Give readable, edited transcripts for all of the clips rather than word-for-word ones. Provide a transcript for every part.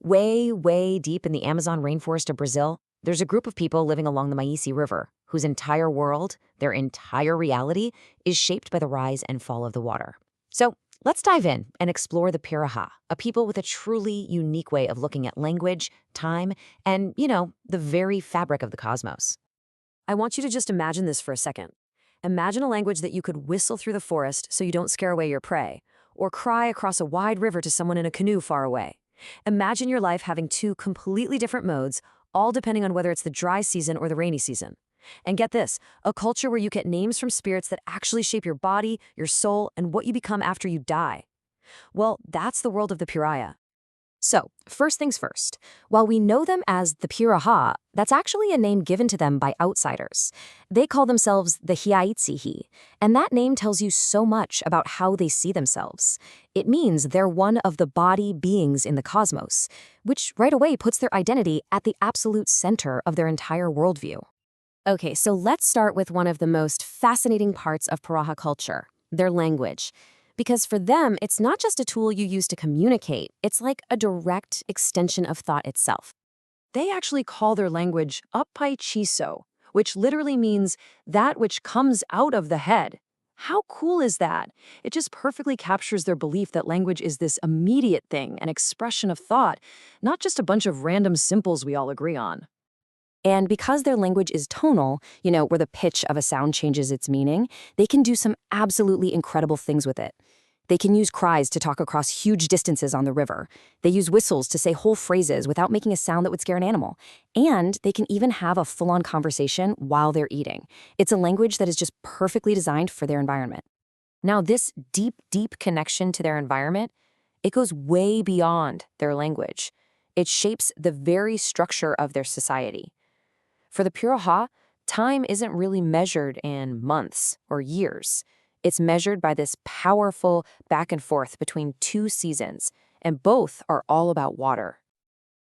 Way, way deep in the Amazon rainforest of Brazil, there's a group of people living along the Maíse River whose entire world, their entire reality, is shaped by the rise and fall of the water. So let's dive in and explore the Piraha, a people with a truly unique way of looking at language, time, and, the very fabric of the cosmos. I want you to just imagine this for a second. Imagine a language that you could whistle through the forest so you don't scare away your prey, or cry across a wide river to someone in a canoe far away. Imagine your life having two completely different modes, all depending on whether it's the dry season or the rainy season. And get this, a culture where you get names from spirits that actually shape your body, your soul, and what you become after you die. Well, that's the world of the Piraha. So, first things first, while we know them as the Piraha, that's actually a name given to them by outsiders. They call themselves the Hiaitsihi, and that name tells you so much about how they see themselves. It means they're one of the body beings in the cosmos, which right away puts their identity at the absolute center of their entire worldview. Okay, so let's start with one of the most fascinating parts of Piraha culture, their language. Because for them, it's not just a tool you use to communicate, it's like a direct extension of thought itself. They actually call their language Appai Chiso, which literally means that which comes out of the head. How cool is that? It just perfectly captures their belief that language is this immediate thing, an expression of thought, not just a bunch of random symbols we all agree on. And because their language is tonal, where the pitch of a sound changes its meaning, they can do some absolutely incredible things with it. They can use cries to talk across huge distances on the river. They use whistles to say whole phrases without making a sound that would scare an animal. And they can even have a full-on conversation while they're eating. It's a language that is just perfectly designed for their environment. Now, this deep, deep connection to their environment, it goes way beyond their language. It shapes the very structure of their society. For the Piraha, time isn't really measured in months or years. It's measured by this powerful back and forth between two seasons, and both are all about water.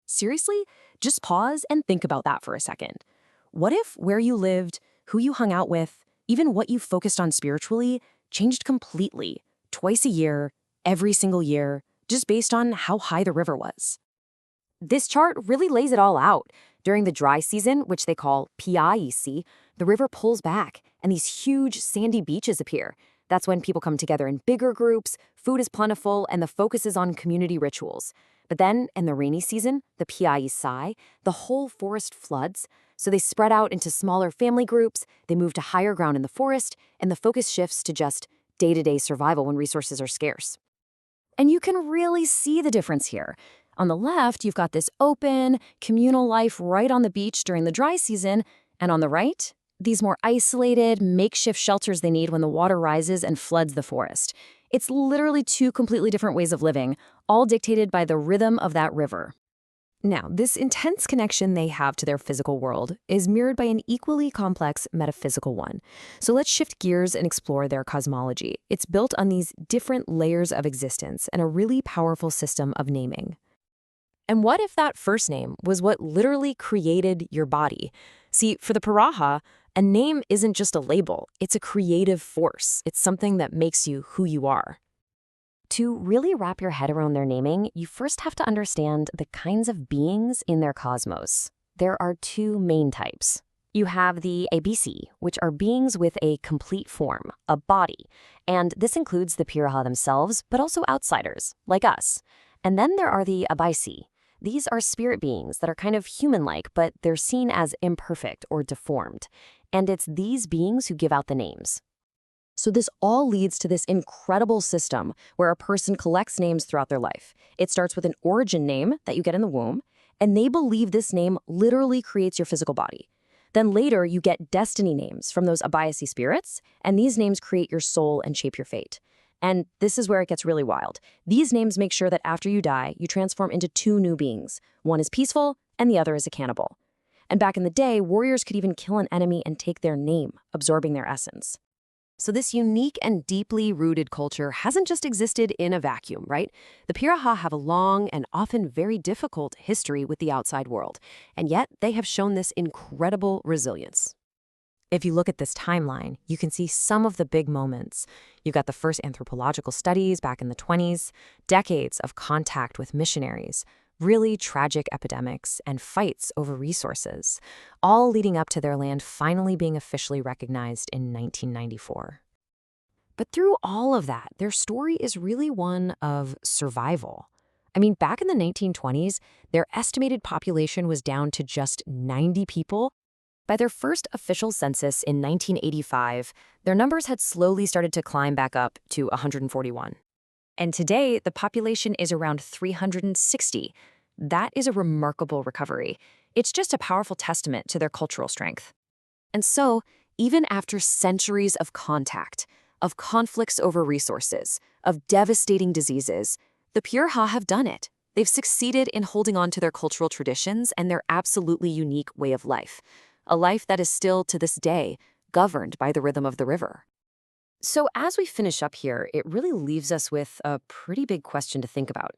Seriously, just pause and think about that for a second. What if where you lived, who you hung out with, even what you focused on spiritually, changed completely, twice a year, every single year, just based on how high the river was? This chart really lays it all out. During the dry season, which they call Piaisi, the river pulls back, and these huge sandy beaches appear. That's when people come together in bigger groups, food is plentiful, and the focus is on community rituals. But then, in the rainy season, the Piaisi, the whole forest floods, so they spread out into smaller family groups, they move to higher ground in the forest, and the focus shifts to just day-to-day survival when resources are scarce. And you can really see the difference here. On the left, you've got this open, communal life right on the beach during the dry season, and on the right, these more isolated, makeshift shelters they need when the water rises and floods the forest. It's literally two completely different ways of living, all dictated by the rhythm of that river. Now, this intense connection they have to their physical world is mirrored by an equally complex metaphysical one. So let's shift gears and explore their cosmology. It's built on these different layers of existence and a really powerful system of naming. And what if that first name was what literally created your body? See, for the Piraha, a name isn't just a label, it's a creative force. It's something that makes you who you are. To really wrap your head around their naming, you first have to understand the kinds of beings in their cosmos. There are two main types. You have the ABC, which are beings with a complete form, a body. And this includes the Piraha themselves, but also outsiders, like us. And then there are the Abaisi. These are spirit beings that are kind of human-like, but they're seen as imperfect or deformed. And it's these beings who give out the names. So this all leads to this incredible system where a person collects names throughout their life. It starts with an origin name that you get in the womb, and they believe this name literally creates your physical body. Then later, you get destiny names from those Abaisi spirits, and these names create your soul and shape your fate. And this is where it gets really wild. These names make sure that after you die, you transform into two new beings. One is peaceful, and the other is a cannibal. And back in the day, warriors could even kill an enemy and take their name, absorbing their essence. So this unique and deeply rooted culture hasn't just existed in a vacuum, right? The Piraha have a long and often very difficult history with the outside world, and yet they have shown this incredible resilience. If you look at this timeline, you can see some of the big moments. You've got the first anthropological studies back in the 20s, decades of contact with missionaries, really tragic epidemics, and fights over resources, all leading up to their land finally being officially recognized in 1994. But through all of that, their story is really one of survival. I mean, back in the 1920s, their estimated population was down to just 90 people. By their first official census in 1985, their numbers had slowly started to climb back up to 141. And today, the population is around 360. That is a remarkable recovery. It's just a powerful testament to their cultural strength. And so, even after centuries of contact, of conflicts over resources, of devastating diseases, the Piraha have done it. They've succeeded in holding on to their cultural traditions and their absolutely unique way of life, a life that is still, to this day, governed by the rhythm of the river. So as we finish up here, it really leaves us with a pretty big question to think about.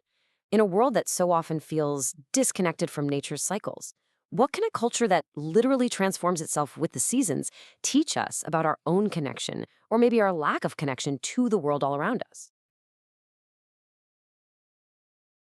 In a world that so often feels disconnected from nature's cycles, what can a culture that literally transforms itself with the seasons teach us about our own connection, or maybe our lack of connection to the world all around us?